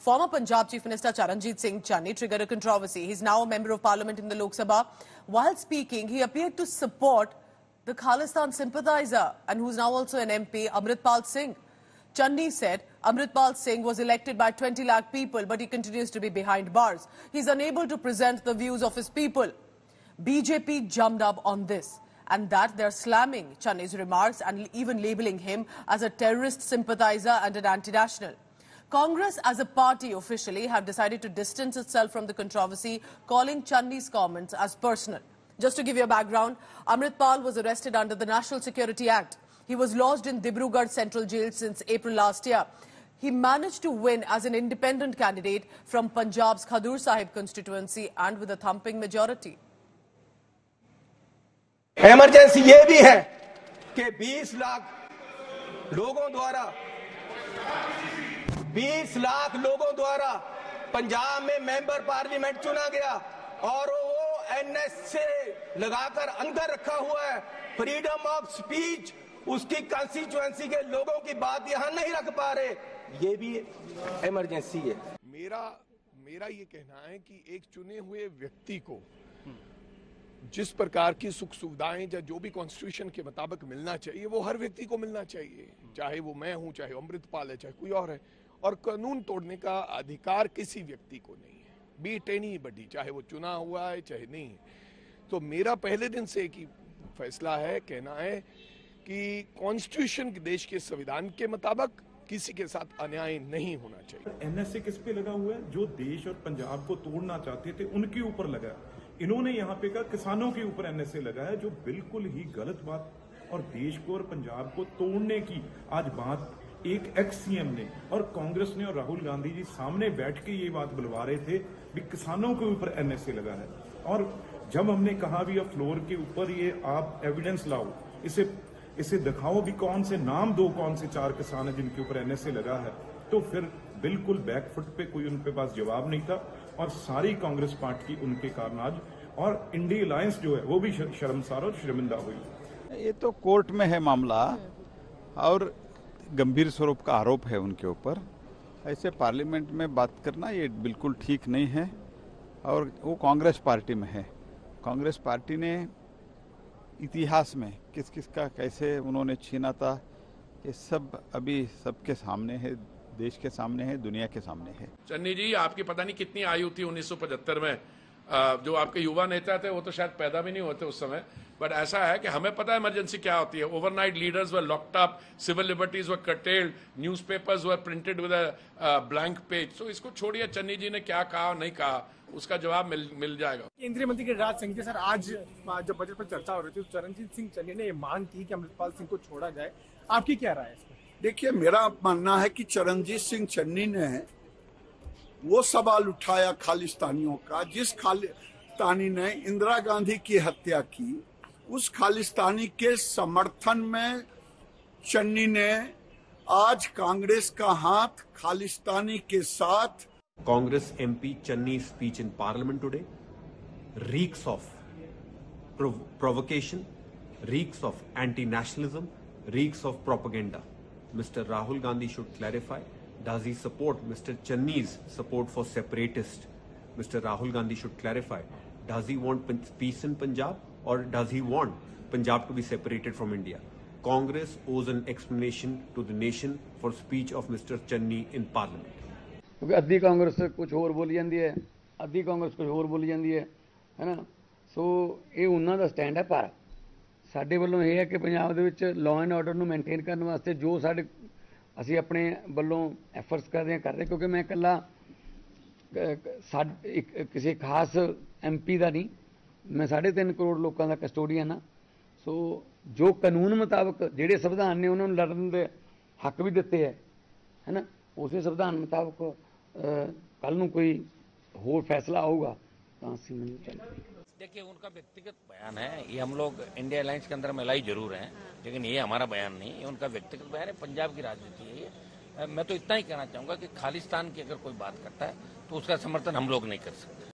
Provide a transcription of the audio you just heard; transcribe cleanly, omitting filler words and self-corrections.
Former Punjab Chief Minister Charanjit Singh Channi triggered a controversy. He's now a member of parliament in the Lok Sabha. While speaking, he appeared to support the Khalistan sympathizer and who's now also an MP, Amritpal Singh. Channi said Amritpal Singh was elected by 20 lakh people, but he continues to be behind bars. He's unable to present the views of his people. BJP jumped up on this, and that they're slamming Channi's remarks and even labeling him as a terrorist sympathizer and an anti-national. Congress as a party officially have decided to distance itself from the controversy, calling Channi's comments as personal. Just to give you a background, Amritpal was arrested under the National Security Act. He was lodged in Dibrugarh Central Jail since April last year. He managed to win as an independent candidate from Punjab's Khadur Sahib constituency and with a thumping majority. Emergency ये भी है कि 20 लाख लोगों द्वारा पंजाब में member parliament चुना गया और वो एनएस से लगाकर अंदर रखा हुआ है। फ्रीडम ऑफ स्पीच, उसकी कंस्टिट्यूएंसी के लोगों की बात यहां नहीं रख पा रहे, ये भी इमरजेंसी है। मेरा ये कहना है कि एक चुने हुए व्यक्ति को जिस प्रकार की सुख सुविधाएं या जो भी कॉन्स्टिट्यूशन के मुताबिक मिलना चाहिए वो हर व्यक्ति को मिलना चाहिए, चाहे वो मैं हूं, चाहे अमृतपाल है, चाहे कोई और है। और कानून तोड़ने का अधिकार किसी व्यक्ति को नहीं है, बीट एनी बडी, चाहे वो चुना हुआ है चाहे नहीं है। तो मेरा पहले दिन से एक ही फैसला है, कहना है कि कॉन्स्टिट्यूशन देश के संविधान के मुताबिक किसी के साथ अन्याय नहीं होना चाहिए। एनएसए किस पे लगा हुआ है? जो देश और पंजाब को तोड़ना चाहते थे उनके ऊपर लगा। इन्होंने यहाँ पे कहा किसानों के ऊपर एनएसए लगा है, जो बिल्कुल ही गलत बात, और देश को और पंजाब को तोड़ने की आज बात एक एक्स सीएम ने और कांग्रेस ने और राहुल गांधी जी सामने बैठ के ये बात बुलवा रहे थे कि किसानों के ऊपर एनएसए लगा है। और जब हमने कहा भी अब फ्लोर के ऊपर ये आप एविडेंस लाओ, इसे दिखाओ भी कौन से नाम दो, कौन से 4 किसान है जिनके ऊपर एनएसए लगा है, तो फिर बिल्कुल बैकफुट पे कोई उनके पास जवाब नहीं था। और सारी कांग्रेस पार्टी उनके कारण आज और इंडिया अलायंस जो है वो भी शर्मसार और शर्मिंदा हुई। ये तो कोर्ट में है मामला और गंभीर स्वरूप का आरोप है उनके ऊपर। ऐसे पार्लियामेंट में बात करना ये बिल्कुल ठीक नहीं है। और वो कांग्रेस पार्टी में है। कांग्रेस पार्टी ने इतिहास में किस किस का कैसे उन्होंने छीना था, ये सब अभी सबके सामने है, देश के सामने है, दुनिया के सामने है। चन्नी जी, आपकी पता नहीं कितनी आयु थी 1975 में, जो आपके युवा नेता थे वो तो शायद पैदा भी नहीं होते उस समय। बट ऐसा है कि हमें पता है इमरजेंसी क्या होती है। Overnight leaders were locked up, civil liberties were curtailed, newspapers were printed with a blank page. तो इसको छोड़िए, चन्नी जी ने क्या कहा नहीं कहा, उसका जवाब मिल जाएगा। केंद्रीय मंत्री गिरिराज सिंह जी, सर आज जब बजट पर चर्चा हो रही थी तो चरणजीत सिंह चन्नी ने मांग की कि अमृतपाल सिंह को छोड़ा जाए, आपकी क्या राय है इस पर? देखिए, मेरा मानना है कि चरणजीत सिंह चन्नी ने वो सवाल उठाया खालिस्तानियों का, जिस खालिस्तानी ने इंदिरा गांधी की हत्या की, उस खालिस्तानी के समर्थन में चन्नी ने आज कांग्रेस का हाथ खालिस्तानी के साथ। Congress MP Channi's speech in Parliament today reeks of provocation, reeks of anti-nationalism, reeks of propaganda. Mr. Rahul Gandhi should clarify, does he support Mr. Channi's support for separatists? Mr. Rahul Gandhi should clarify, does he want peace in Punjab or does he want Punjab to be separated from India? Congress owes an explanation to the nation for speech of Mr. Channi in Parliament. क्योंकि अद्धी कांग्रेस कुछ होर बोली जाती है, अद्धी कांग्रेस कुछ होर बोली जाती है ना। सो ये उन्हों का स्टैंड है। पर साडे वालों ये है कि पंजाब दे विच लॉ एंड ऑर्डर नूं मेनटेन करने वास्ते जो साडे असीं अपने वालों एफर्ट्स कर रहे, क्योंकि मैं कल्ला किसी खास MP का नहीं, मैं 3.5 करोड़ लोगों का कस्टोडियन हाँ। सो जो कानून मुताबिक जिहड़े संविधान ने उन्होंने लड़न के हक भी दिते है ना, उस संविधान मुताबिक कल नूं कोई होर फैसला आऊगा तो असीं नहीं चलेंगे। देखिए, उनका व्यक्तिगत बयान है, ये हम लोग इंडिया अलायंस के अंदर मिलाई जरूर हैं, लेकिन ये हमारा बयान नहीं, ये उनका व्यक्तिगत बयान है। पंजाब की राजनीति है ये। मैं तो इतना ही कहना चाहूँगा कि खालिस्तान की अगर कोई बात करता है तो उसका समर्थन हम लोग नहीं कर सकते।